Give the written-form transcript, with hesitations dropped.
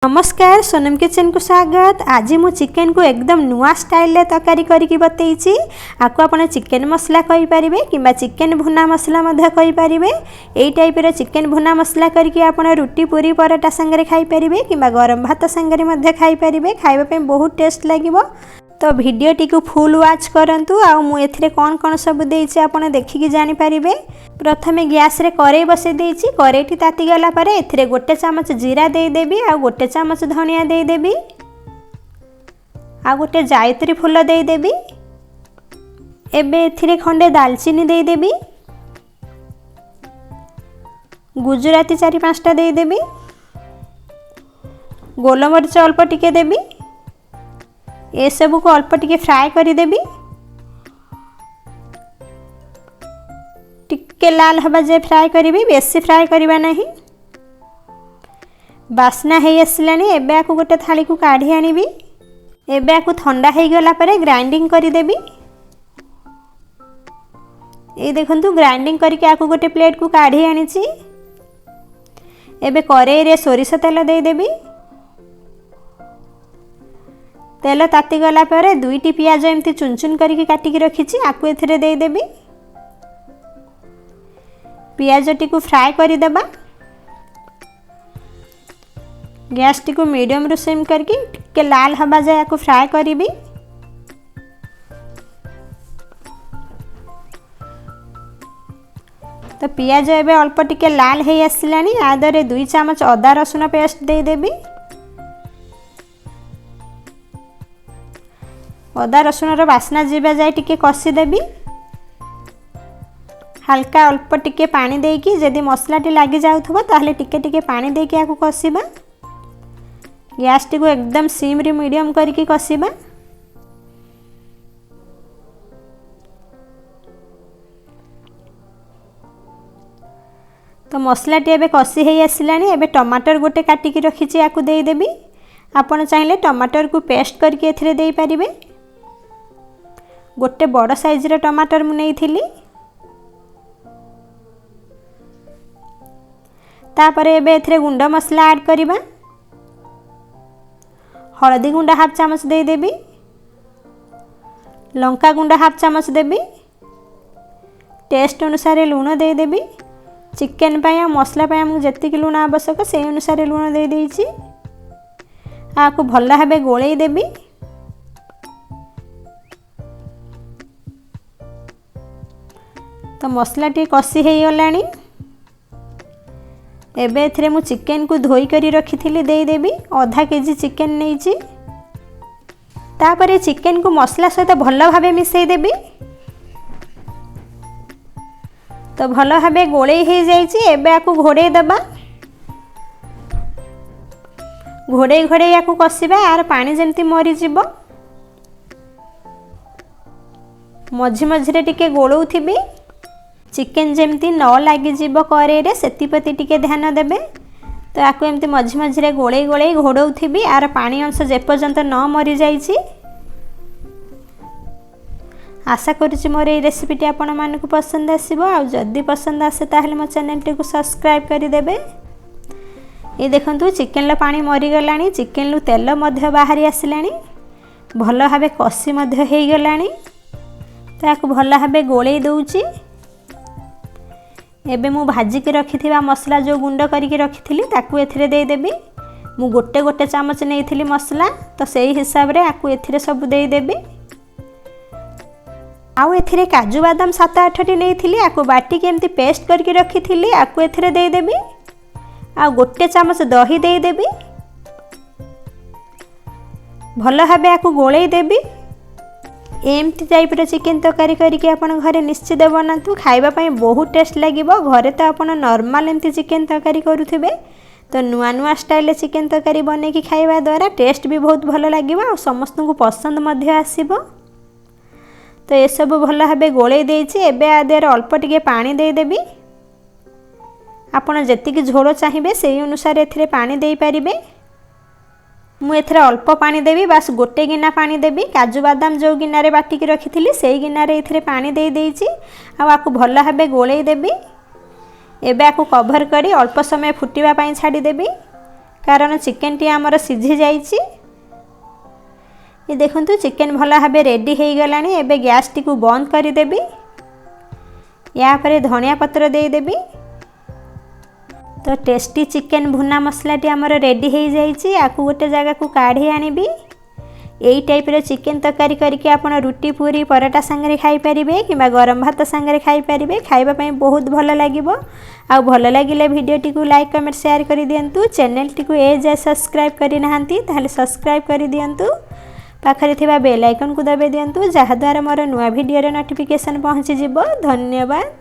नमस्कार सोनम किचन को स्वागत। आज मु चिकेन को एकदम नुआ स्टाइल तरकारी करके बतई। आपको आप चिकेन मसला कही पारे कि चिकेन भुना मसला कही पारे। यही टाइप चिकेन भुना मसला करके आप रुटी पूरी पराठा सांगे खाई पारे कि गरम भात सांगे खाई पारे। खाइबा बहुत टेस्ट लगे। तो भिडियोटी को फुल वाच करंतु आ मु एथिरे कौन कौन सब देइछि आपण देखिकी जानि पारिबे। प्रथमे गैस रे करेई बसे देइछि। करेईटी ताती गला परे एथिरे गोटे चमच जीरा देई देबी आ गोटे चमच धनिया देई देबी आ गोटे जायत्री फूल देई देबी। एबे एथिरे खंडे दालचीनी देई देबी, गुजराती 4-5टा देई देबी, गोलमरीच अल्प टिके देबी। ये सब को अल्प टिके फ्राए कर देबी। टिके लाल हवा जे फ्राए करी, बेसी फ्राए करबा नहीं। बास्ना है आसलानी। एबे आकु गोटे थाली को काढ़ी आनिबी। एबे आकु ठंडा हो गला परे ग्राइंडिंग कर देबी। ए देखंतु ग्राइंडिंग करके आकु गोटे प्लेट को काढ़ी आनिछि। एबे करेई रे सोरिष तेल दे देबी। तेल ताती गला परे 2टी पियाज एमती चुन चुन करके काटिकी रखिछि आकु एथिरे दे देबी। पियाज टी को फ्राए कर देबा। गैस टी को मीडियम रु सिम करके टिके लाल हवा जाए आकु फ्राए करिबी। तो पियाज एबे अल्प टिके लाल हे आसिलानी। आदरे 2 चमच अदा रसुण पेस्ट दे देबी। अदा रसुण बास्ना जीवा जाए टिके कषी देबी। हल्का अल्प टिके पानी देकी जदि मसलाटी लगी जाउथबो ताहले टिके टिके पानी देकी आकु कषिबा। गैस टी को एकदम सिम रे मीडियम करके कषिबा। तो मसलाटी एबे कषी हे आसिलानी। एबे टमाटर गोटे काटिकी रखिछि आकु देई देबी। आपण चाहिले टमाटर को पेस्ट करके एथिरे देई परिबे। गोटे बड़ साइज रे टमाटर मु नेइथिली। तापरे एबे एथिरे गुंड मसला ऐड करिबा। हळदी गुंड हाफ चमच दे देबी, लंका गुंड हाफ चमच देबी, टेस्ट अनुसार लूण दे देबी। चिकेन पाया मसला पाया मु जति कि लूण आवश्यक से अनुसार लूण दे देइछि। आकु भल्ला भाबे गोळेई देबी। तो मसला टी कषी हे गलानी। एबे एथिरे मु चिकेन को धोई करी रखिथिली दे देबी। आधा केजी चिकेन नेइछि। तापरे चिकेन को मसला सहित भल्ला भाबे मिसई देबी। तो भल्ला भाबे गोळेई हे जाइछि। एबे आकु घोड़े दबा। घोड़े घोड़े आकु कषिबा। यार पानी जेमती मरी जिवो। मझी मझिरे टिके गोळौथिबी। चिकेन जेमती न लगी जीव करेई रे सेतिपति टिके ध्यान देबे। तो आकु एमती मझी मझिरे गोळेई गोळेई घोड़ौथिबी। यार पानी अंश जे पर्यंत न मरी जाइछि। आशा करुछि मोर ए रेसिपीटी आपण मानकु पसंद आसीबो। आ जदि पसंद आसे ताहले मो चैनल टी को सब्सक्राइब करि देबे। ये देखंतु चिकेन लो पानी मरी गलानी। चिकेन लु तेल मध्य बाहरी आसिलानी। भल भाबे कषी मध्य हेई गलानी। तो आकु भल भाबे गोळेई दउछि। एबे मु भाजी के रखिथिबा मसला जो गुंड करके रखिथिली ताकू एथिरे दे देबी। मु गोटे गोटे चमच नेइथिली मसला। तो सेही हिसाब रे आकू एथिरे सब दे देबी। आउ एथिरे काजू बादाम 7-8टी नेइथिली आकू बाटी के एमती पेस्ट करके रखिथिली आकू एथिरे दे देबी। आ गोटे चमच दही दे देबी। भल भाबे आकू गोळेई देबी। एमती टाइप रो चिकेन तरकारी करके आपण घरे निश्चित बनातु। खाइबा पई बहुत टेस्ट लागिबो। घरे तो आपण नॉर्मल एमती चिकेन तरकारी करूथिबे। तो नुआ नुआ स्टाइल चिकेन तरकारी बने की खाइबा द्वारा टेस्ट भी बहुत भल लागिबो और समस्त को पसंद मध्य आसीबो। तो ये सब भल भाबे गोळेई देइछि। एबे आदेर अल्प टिके पानी दे देबी। आपण जेतिकी झोल चाहिबे सेही अनुसार एथिरे पानी देई परिबे। मु एथिरे अल्प पानी देबी। बास गोटे गिना पानी देबी। काजू बादाम जो गिना रे बाटी के रखिथिली सेही गिना रे एथिरे पानी देई देइछि। आ आकु भल भाबे गोळेई देबी। एबे आकु कभर करी अल्प समय फुटिबा पई छाडी देबी। कारण चिकेन टी आमर सिझी जाइछि। ये देखंतु चिकेन भल भाबे रेडी हो गलानी। एबे गैस टी को बंद कर देबी। या पर धनिया पत्र दे देबी। तो टेस्टी चिकेन भुना मसला टी आमर रेडी हो जाइछि। आकु गोटे जगह को काढ़ी आनिबी। यही टाइप रो चिकेन तरकारी करके आपण रुटी पूरी पराठा संगे खाई परिबे किबा गरम भात संगे खाई परिबे। खाइबा पई बहुत भल लागिबो। आ भल लागिले वीडियो टी को लाइक कमेंट शेयर कर दियंतु। चैनल टी को ए जे सब्सक्राइब करि नाहंती ताहले सब्सक्राइब कर दियंतु। पाखरे थिबा बेल आइकन को दबे दियंतु जहा द्वारा मोर नुवा वीडियो रे नोटिफिकेशन पहुंची जिवो। धन्यवाद।